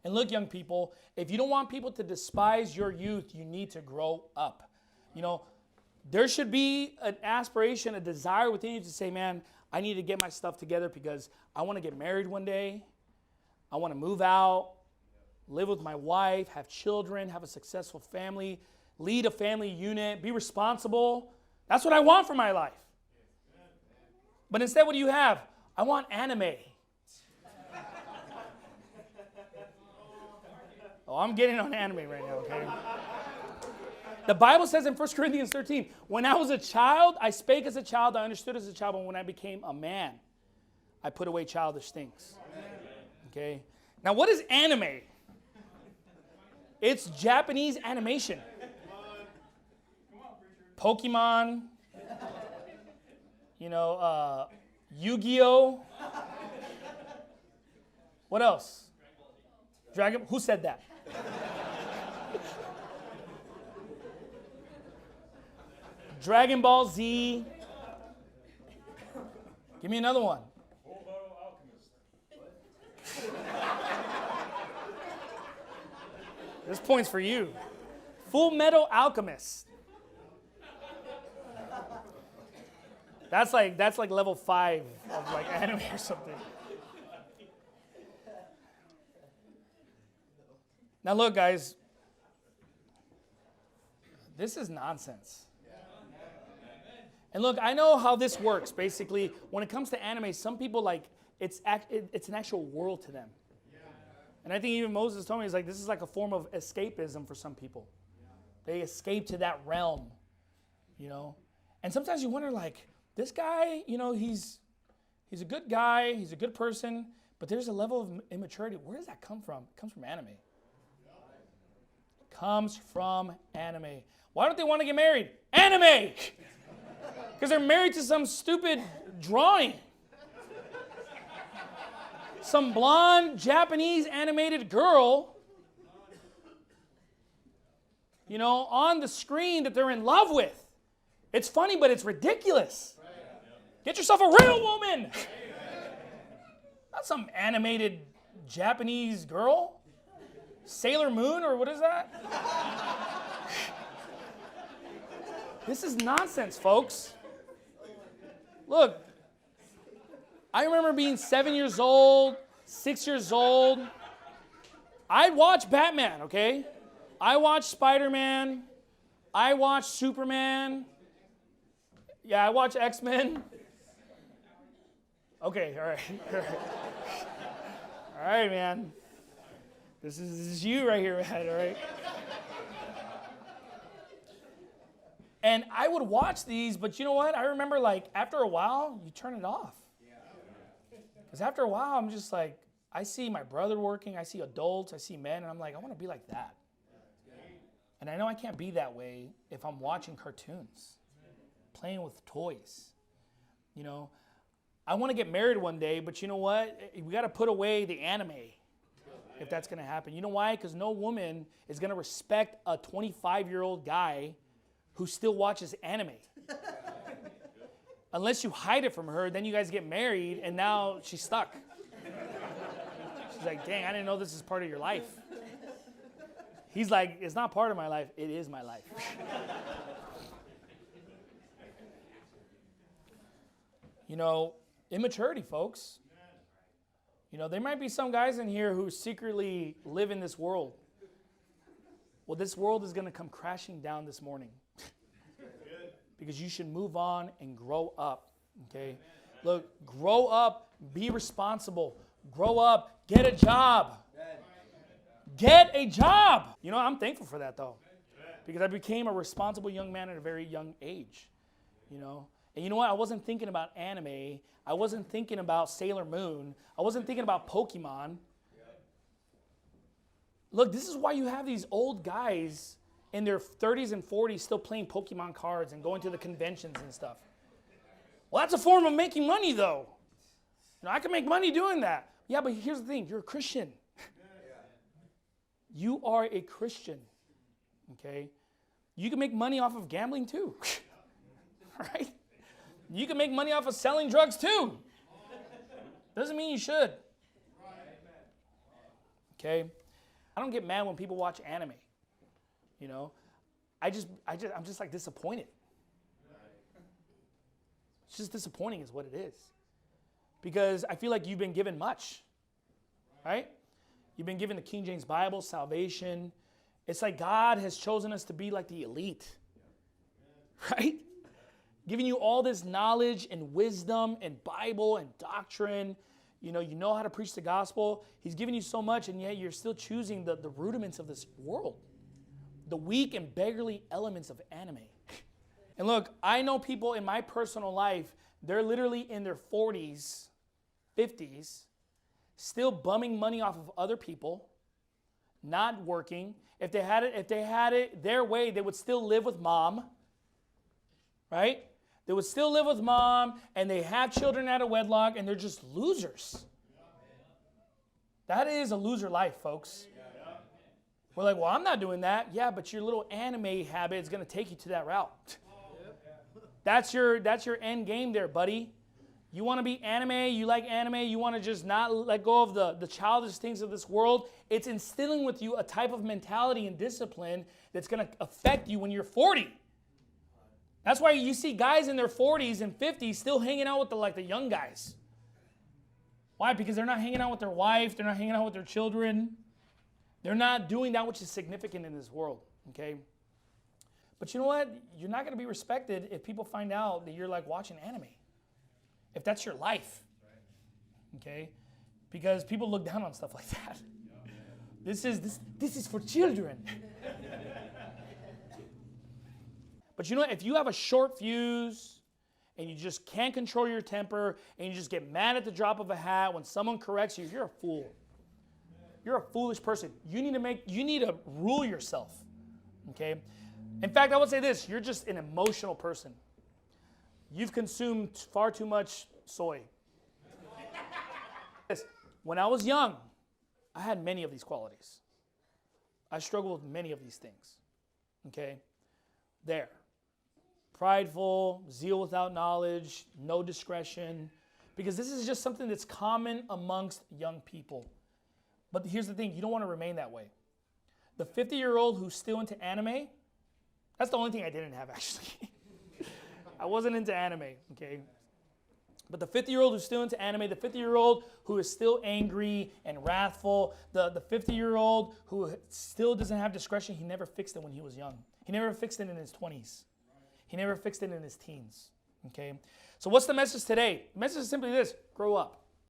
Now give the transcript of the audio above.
And look, young people, if you don't want people to despise your youth, you need to grow up. You know, there should be an aspiration, a desire within you to say, man, I need to get my stuff together because I want to get married one day. I want to move out, live with my wife, have children, have a successful family, lead a family unit, be responsible. That's what I want for my life. But instead, what do you have? I want anime. Oh, I'm getting on anime right now, okay? The Bible says in 1 Corinthians 13, when I was a child, I spake as a child, I understood as a child, but when I became a man, I put away childish things. Okay? Now, what is anime? It's Japanese animation. Pokemon, Yu-Gi-Oh! What else? Who said that? Dragon Ball Z. Give me another one. Full Metal Alchemist. This point's for you. Full Metal Alchemist. That's like level 5 of like anime or something. Now look, guys. This is nonsense. And look, I know how this works. Basically, when it comes to anime, some people it's an actual world to them. And I think even Moses told me, he's like, this is like a form of escapism for some people. They escape to that realm, And sometimes you wonder, like, this guy, he's a good guy, he's a good person, but there's a level of immaturity. Where does that come from? It comes from anime. It comes from anime. Why don't they want to get married? Anime! Because they're married to some stupid drawing. Some blonde Japanese animated girl, on the screen that they're in love with. It's funny, but it's ridiculous. Get yourself a real woman. Not some animated Japanese girl. Sailor Moon, or what is that? This is nonsense, folks. Look, I remember being 7 years old, 6 years old. I watched Batman, okay? I watched Spider-Man. I watched Superman. Yeah, I watched X-Men. Okay, all right. All right, man. This is you right here, man, all right? And I would watch these, but you know what? I remember, after a while, you turn it off. Because after a while, I'm just like, I see my brother working, I see adults, I see men, and I'm like, I want to be like that. And I know I can't be that way if I'm watching cartoons, playing with toys. I want to get married one day, but you know what? We got to put away the anime if that's going to happen. You know why? Because no woman is going to respect a 25-year-old guy who still watches anime. Unless you hide it from her, then you guys get married, and now she's stuck. She's like, dang, I didn't know this is part of your life. He's like, it's not part of my life, it is my life. Immaturity, folks. There might be some guys in here who secretly live in this world. Well, this world is going to come crashing down this morning. Because you should move on and grow up, okay? Look, grow up, be responsible. Grow up, get a job. Get a job. I'm thankful for that, though. Because I became a responsible young man at a very young age, And you know what? I wasn't thinking about anime. I wasn't thinking about Sailor Moon. I wasn't thinking about Pokemon. Look, this is why you have these old guys in their 30s and 40s still playing Pokemon cards and going to the conventions and stuff. Well, that's a form of making money, though. I can make money doing that. Yeah, but here's the thing. You're a Christian. You are a Christian, okay? You can make money off of gambling, too. Right? You can make money off of selling drugs, too. Doesn't mean you should. Okay? I don't get mad when people watch anime. You know, I'm just like disappointed. It's just disappointing is what it is. Because I feel like you've been given much, right? You've been given the King James Bible, salvation. It's like God has chosen us to be like the elite, right? Giving you all this knowledge and wisdom and Bible and doctrine. You know how to preach the gospel. He's given you so much, and yet you're still choosing the rudiments of this world. The weak and beggarly elements of anime. And look, I know people in my personal life, they're literally in their 40s, 50s, still bumming money off of other people, not working. If they had it their way, they would still live with mom, right? They would still live with mom, and they have children out of wedlock, and they're just losers. That is a loser life, folks. We're like, well, I'm not doing that. Yeah, but your little anime habit is going to take you to that route. That's your end game there, buddy. You want to be anime, you like anime, you want to just not let go of the childish things of this world. It's instilling with you a type of mentality and discipline that's going to affect you when you're 40. That's why you see guys in their 40s and 50s still hanging out with the young guys. Why? Because they're not hanging out with their wife, they're not hanging out with their children. They're not doing that which is significant in this world, okay? But you know what? You're not going to be respected if people find out that you're like watching anime. If that's your life, okay? Because people look down on stuff like that. This is for children. But you know what? If you have a short fuse and you just can't control your temper and you just get mad at the drop of a hat when someone corrects you, you're a fool. You're a foolish person. You need to rule yourself, okay? In fact, I would say this, you're just an emotional person. You've consumed far too much soy. When I was young, I had many of these qualities. I struggled with many of these things, okay? There. Prideful, zeal without knowledge, no discretion, because this is just something that's common amongst young people. But here's the thing, you don't want to remain that way. The 50-year-old who's still into anime, that's the only thing I didn't have, actually. I wasn't into anime, okay? But the 50-year-old who's still into anime, the 50-year-old who is still angry and wrathful, the 50-year-old who still doesn't have discretion, he never fixed it when he was young. He never fixed it in his 20s. He never fixed it in his teens, okay? So what's the message today? The message is simply this, grow up.